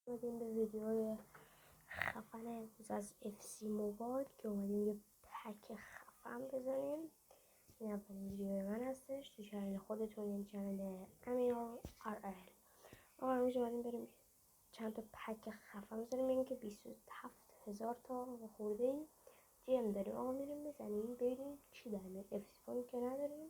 اومدیم به ویدیوی خفن امروز از FC موبایل که اومدیم یه پک خفن بزنیم. این اولین ویدیوی من هستش تو چنل خودتون، این چنل امیر RL. آقا امروز اومدیم بریم چند تا پک خفن بزنیم. ببینیم که 27,000 تا خورده این جیم داریم. آقا میریم بزنیم ببینیم چی در میاد. FC پوینت که نداریم،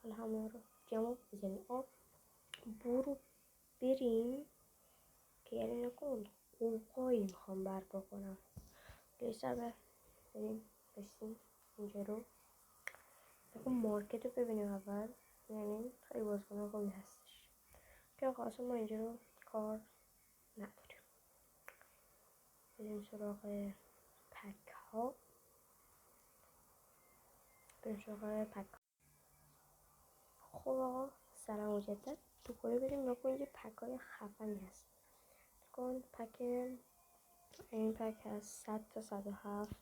حالا همه رو جمع بزنیم. آقا برو بریم که یعنی نکن قوقایی میخوام برپا کنم. لیسر بریم بسیم اینجا رو نکن مارکت رو ببینیم اول. یعنی خیلی بازیکن خوبی هستش که خواستم ما اینجا رو کار نداریم. بریم سراغ پک ها. خب آقا سلام مجدد. تو کره بریم نکن اینجا پک های خفنی هست. کن پک این پک هست 100 تا 107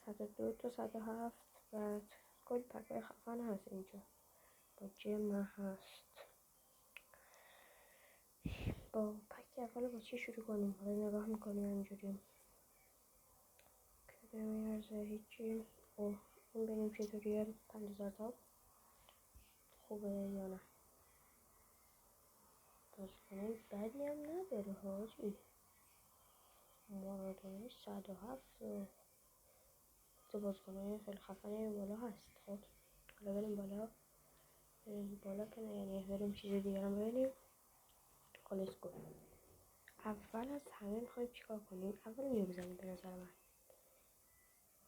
102 تا 107 و کل پک های خفن هست اینجا. با جم هست. با پک اول با چی شروع کنیم؟ حالا نگاه میکنیم اینجوری که میارزه هیچی. این بریم توتوریال 5000 تا خوبه یا نه؟ بازیکنه بدی هم نداره حاجی. مارادونی 107 و تو بازیکنه خیلی خفنه بالا هست. خب حالا بریم بالا. بریم بالا که نه یعنی بریم چیز دیگه هم ببینیم. خلاص کن اول از همه میخوایم چیکار کنیم؟ اول اینو بزنیم. به نظر من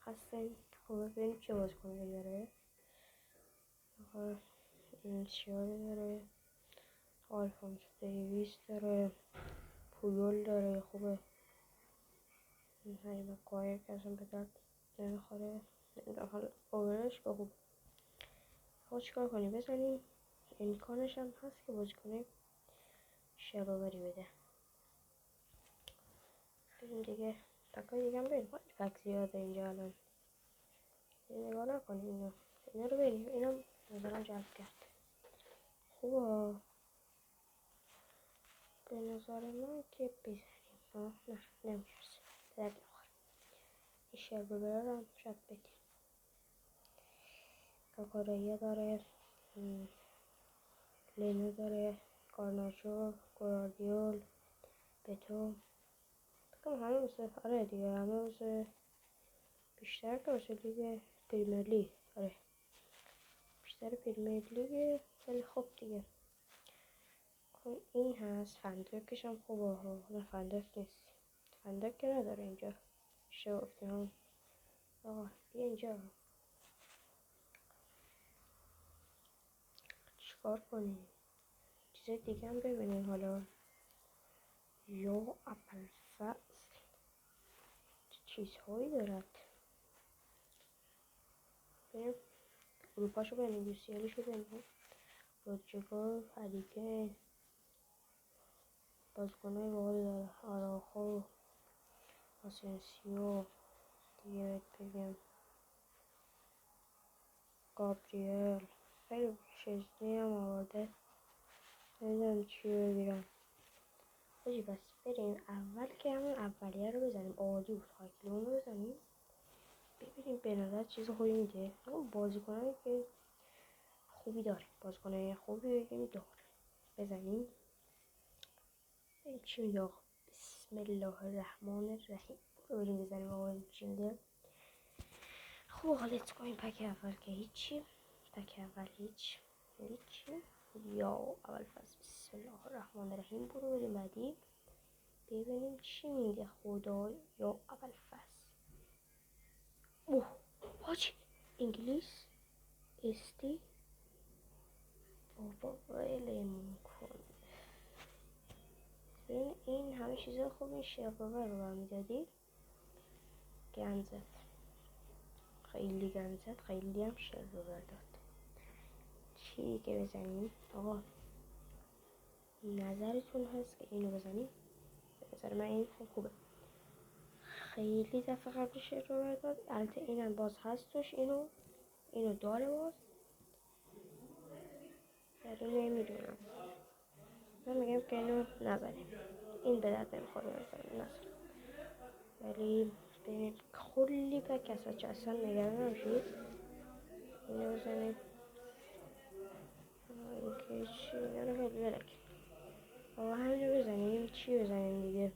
خواستیم خوبه ببینیم چه بازیکنی داره. آقا انشیاری داره، آلفونس دیویس داره، پویول داره. خوبه این هایی مقایر که اصلا به درد نمیخوره. حالا اوورش که خوب. آقا چیکار کنیم؟ بزنیم. امکانش هم هست که بازیکنه شباوری بده. بریم دیگه پکای دیگه هم بریم. پک زیاده اینجا الان. نگاه نکنیم اینا رو بریم. اینا نظرم جلب کرد. خوبه به نظر من که بزنیم. نه نمیرسه درد نخوره. این شباوری رو هم شاید بدیم. کاکاریا داره، لینو داره، گارناچو، گواردیول، بتو. بکنم همه واسه آره دیگه همه واسه بیشتر که واسه لیگ پریمیر لیگ. آره بیشتر پریمیر لیگ. ولی خب دیگه این هست. فندکش هم خوبه ها. نه فندک نیست. فندک که نداره اینجا. شو افتیم. آقا بیا اینجا چیکار کنیم؟ چیز دیگه هم ببینیم. حالا یا ابوالفضل چیزهایی دارد. بریم اروپاشو ببینیم. UCLشو ببینیم. رودریگو، هریکین بازیکنهای باحالی داره. آراخو، آسنسیو دیگه بگم گابریل. خیلی شزنی هم آورده. نمیدونم چی بگیرم باشی. بس بریم اول که همون اولیه رو بزنیم. آدو سایکلون رو بزنیم ببینیم به نظر چیز خوبی میده. اون بازیکنایی که خوبی داره. بازیکنای خوبی داره. بزنیم ببین چی میده. آقا بسم الله الرحمن الرحیم. رو بریم بزنیم. آقا چی میده. خب حالا کنیم پک اول که هیچی. پک اول هیچی. یا اول فصل بسم الله الرحمن الرحیم. برو بریم بعدی ببینیم چی میده. خدا یا اول فصل. اوه حاجی انگلیس استی بابا ولمون کن. ببین این همه چیزا خوب. این شبابه رو برمیدادی. گنزت خیلی گنزت. خیلی هم شبابه داد. چی که بزنیم آقا؟ نظرتون هست که اینو بزنیم؟ به نظر من این خوبه. خیلی دفعه قبلش رو داد. البته اینم باز هستش. اینو داره باز. ولی نمیدونم من میگم که اینو نزنیم، این به درد نمیخوره نزنیم، ولی ببینید کلی پک از اصلا نگران نباشید. اینو بزنیم که چی اینا رو ولک آقا همینو بزنیم. چی بزنیم دیگه؟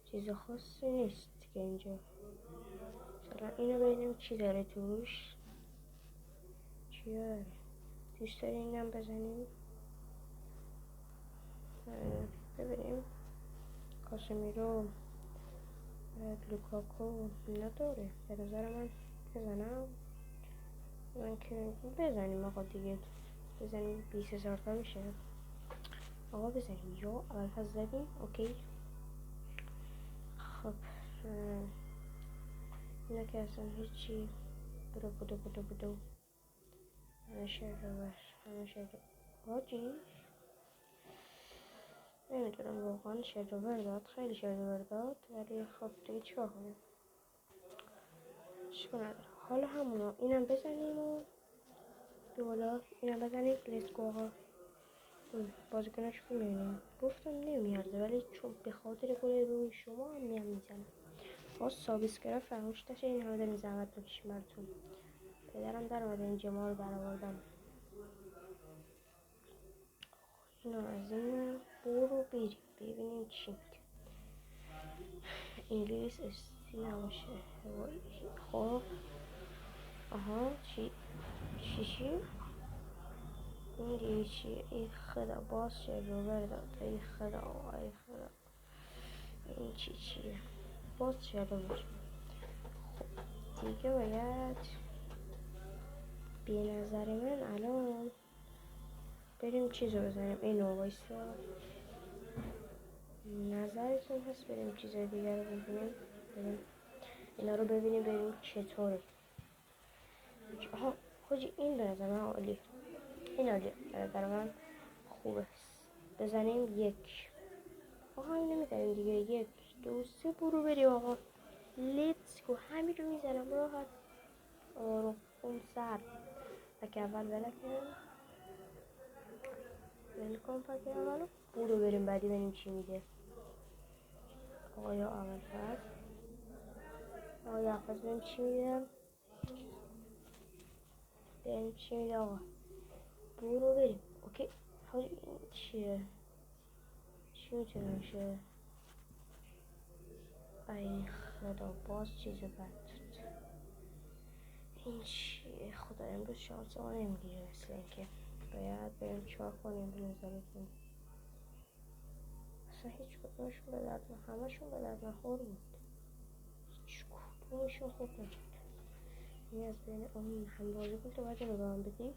چیز خاصی نیست که اینجا. مثلا اینو ببینیم چی داره توش، چی داره. دوست داری اینم بزنیم ببینیم. کاسمیرو، لوکاکو اینا داره. به نظر من بزنم. من که بزنیم آقا دیگه، بزنیم 20,000 تا میشه آقا. بزنیم یا اول پس زدیم اوکی. خب اینا که اصلا هیچی. بدو همه شهر حاجی نمیدونم واقعا. شهر داد، خیلی شهر داد، ولی خب دیگه چیکار کنیم، اشکال نداره. حالا همونو اینم بزنیم و دولا اینم بزنیم. لیتس گو آقا. بازیکنش رو میبینیم، گفتم نمیارده ولی چون به خاطر گل روی شما هم میزنم. باز سابسکرایب فراموش نشه. این همه داریم زحمت بکشیم براتون. پدرم در آورده این جمعه رو در آوردم. اینو از این برو بریم ببینیم چی میگه. انگلیس استی نباشه. خب آها چی این دیگه چیه؟ ای خدا باز چه رو برداد. ای خدا این چیه؟ باز چه رو برد. خب دیگه باید به نظر من الان بریم چیزو بزنیم. اینو وایسا، نظرتون هست بریم چیزای دیگر رو ببینیم؟ بریم اینا رو ببینیم بریم چطوره. آها حاجی این به نظر من عالی، این عالیه به نظر من خوبه. بزنیم یک. آها اینو میزنیم دیگه. 1 2 3 برو بریم آقا. لیتس گو. همین رو میزنم راحت آروم اون سر پک اول ولکن پک اولو. برو بریم بعدی ببینیم چی میگه. آقا اول فصل ببینیم چی میگه. ببینیم چی میگه آقا. برو بریم اوکی. حالا این چیه؟ چی میتونه میشه؟ ای خدا باز چیز بد. این چیه خدا؟ امروز شانس ما نمیگیره مثل اینکه. باید بریم چهار کنیم به نظرتون. اصلا هیچ کدومشون به درد همشون به درد نخور بود. هیچ کدومشون خوب نکرد. این از بین اون هم بازی بود که باید رو به هم بدی.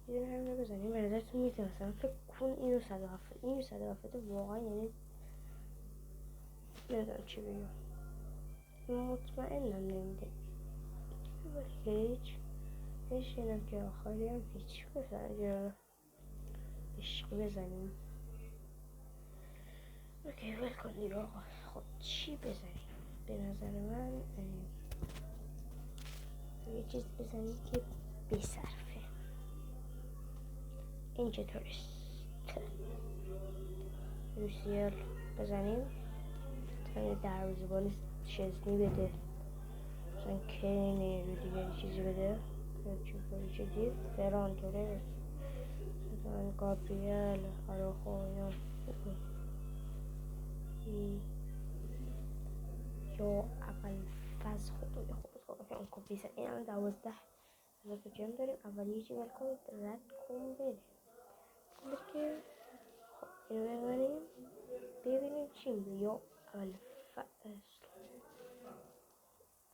یه دونه همین رو بزنیم. به نظرتون میتونه مثلا فکر کن اینو 170 اینو 170 واقعا یعنی نمیدونم چی بگم. مطمئنم نمیده ولی هیچ اینم که آخری هم هیچ بزنیم. عشقی بزنیم اوکی ول کن دیگه آقا. خب چی بزنیم؟ به نظر من یه چیز بزنیم که بصرفه. این چطورست؟ روسیال بزنیم تا دروازه‌بان شزنی بده. مثلا کنی رو دیگه چیزی بده. چی دید؟ فران تورس مثلا گابریل آراخو اینا یا اول فاز خدای خود که اون کپیسه. این الان 12 تا جمع داریم. اول یه چی بلکن رد کن بره که خب اینو ببریم ببینیم چی میگه. یا اول فاز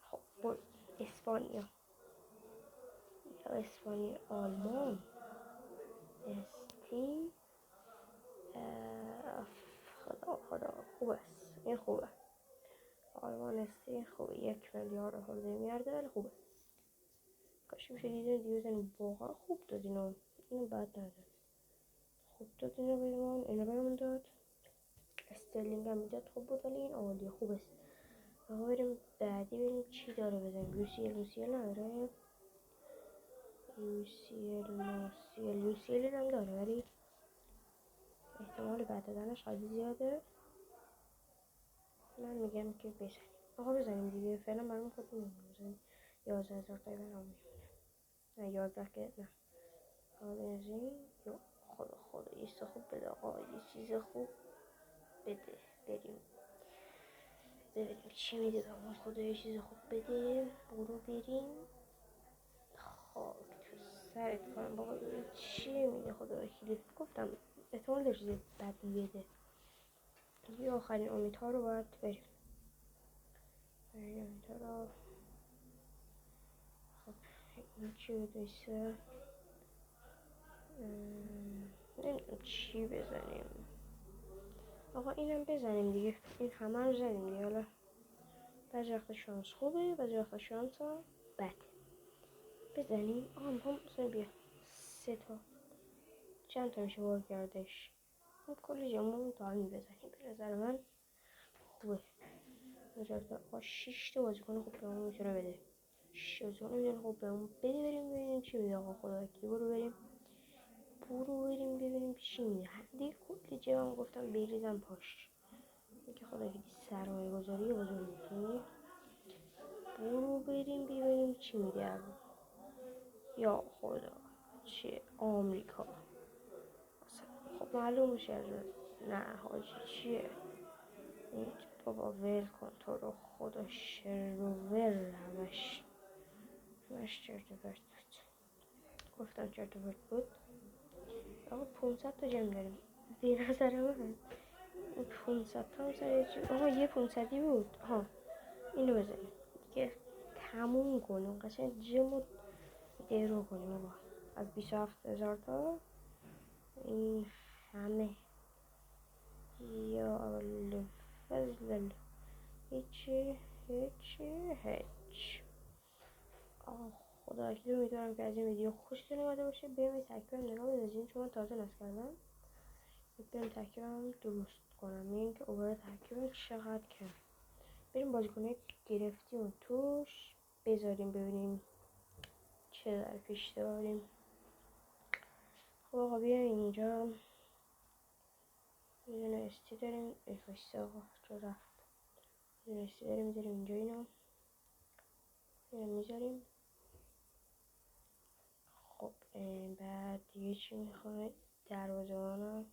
خب برو اسپانیا یا اسپانیا آلمان استی خدا خوب است. این خوبه آلمان استی خوبه. 1,000,000 خورده میارده ولی خوبه. کاش میشه دیگه بزنیم. واقعا خوب داد اینو بد نداد. خوب داد اینو بهمون. اینو بهمون داد. استرلینگ هم میداد خوب بود ولی این عالی خوب است. آقا بریم بعدی بریم چی داره بزنیم. لوسیل نداره. لوسیل هم داره ولی احتمال بد دادنش خیلی زیاده. من میگم که بزنیم. آقا بزنیم دیگه. فعلا برام خود نمیمونه بزنیم. 11,000 تایی برام میمونه. نه 11 که نه. بنزین یا خدا یه چیز خوب بده آقا. یه چیز خوب بده. بریم ببینیم چی میده بهمون. خدا یه چیز خوب بده. برو بریم. خاک تو سرت کنم بابا. این چی میده خدا وکیلی. گفتم احتمال داره چیز بدی بده. یه آخرین امیدها رو باید بریم. امیدها رو خب این چی بودیسه. نمیدونم چی بزنیم. آقا اینم بزنیم دیگه. این همه رو زنیم دیگه. حالا بعضی وقتا شانس خوبه بعضی وقتا شانس ها بده. بزنیم. آقا میخوام مثلا بیا 3 تا چند تا میشه بار گردش. کلی جامون دارمی بزنیم. به نظر من خوبه. آقا 6 تا بازیکن خوب بهمون میتونه بده. 6 بازیکن میتونه خوب بهمون بده. بریم ببینیم چی میده آقا خدا وکیلی. برو بریم ببینیم چی میده. دیگه کلی جوام گفتم بریزم پاش. که خدا وکیلی سرمایه گذاری بزرگی. برو بریم ببینیم چی میده. یا خدا چیه آمریکا. خب معلوم میشه از نه حاجی چیه این بابا. ول کن تو رو خدا. شر رو ول همش چرت و پرت بود. گفتم چرت و پرت بود. آقا 500 تا جمع داریم. به نظر من 500 تا هم سر چی. آقا یه 500 بود. اینو بزنیم دیگه. تموم کنیم قشنگ جمع درو کنیم آقا. از 27,000 تا این همه. یا فضل هیچی. خدا وکیلی امیدوارم که از این ویدیو خوشتون اومده باشه. بریم ترکیبم نگاه بندازیم چون من تازه نصب کردم. بریم ترکیبم درست کنم. این که اوبر ترکیبم چقدر کم. بریم بازیکنه گرفتیم و توش بذاریم ببینیم چه در پیش داریم. خب آقا بیاین اینجا. یه دونه استی داریم. بایسته آقا چرا رفت. یه دونه استی داریم میذاریم اینجا. اینو میذاریم. خب بعد دیگه چی میخواد. دروازه‌بانا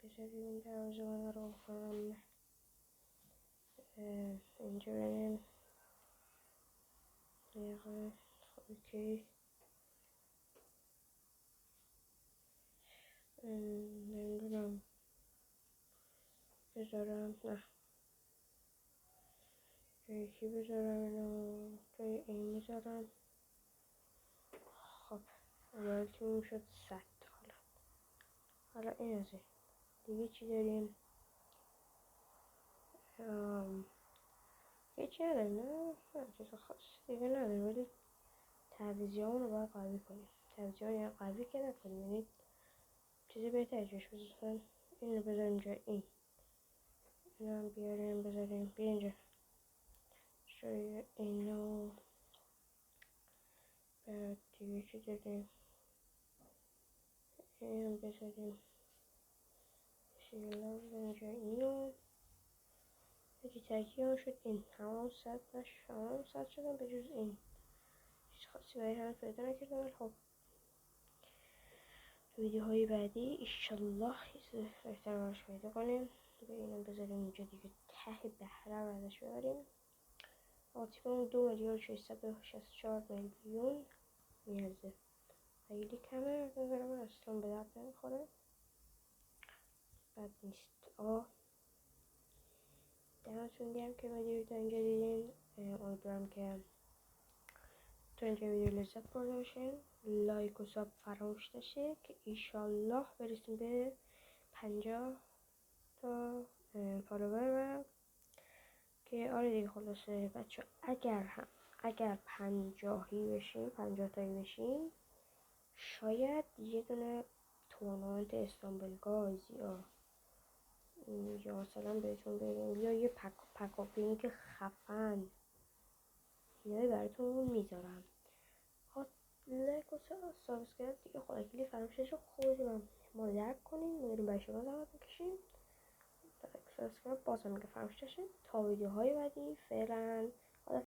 بذاریم. دروازه‌بانا رو کنم اینجا. بریم دقیقه. خب اوکی. نمیدونم بذارم نه جای کی بذارم. اینو جای این میذارم. خب اول تیم شد 100. حالا این از این دیگه چی داریم. هیچی نداریم نه چیز خاص دیگه نداریم. ولی تعویضیامون رو باید قوی کنیم. تعویضیامون یعنی قوی که نکنیم یعنی چیزی بهتری جاش بذاریم. این رو بذاریم جا این. این هم بیاریم بذاریم بیا اینجا جای اینو. بعد دیگه چی داریم. این هم بذاریم شیلا بذاریم جای اینو. یکی ترکیب هم شد این. همون 100 نشد. همون 100 شدن به جز این. هیچ خاصی برای همه پیدا نکردم. خب ویدیوهای بعدی ایشالله چیز بهتر براش پیدا کنیم. به اینم بذاریم اینجا دیگه. ته بهره رو ازش ببریم. تیپمون 2,664 میلیون نیازه. خیلی کمه. نظر من اصلا به درد نمیخوره. بد نیست. دمتون گرم که ویدیو تا اینجا دیدین. امیدوارم که تو اینجا ویدیو لذت برده باشین. لایک و ساب فراموش نشه که ایشالله برسیم به 50 تا فالوور. و که آره دیگه خلاصه بچه اگر 50 تایی بشیم شاید یه دونه تورنمنت استانبول گاز یا مثلا بهتون بگم یا یه پکاپینک خفن اینایی براتون میذارم. لایک و سابسکرایب دیگه خدا وکیلی فراموش نشه. خودتون ما رو درک کنین. میریم برای شما زحمت میکشیم. لایک سابسکرایب بازم میگه فراموش نشه تا ویدیوهای بعدی. فعلا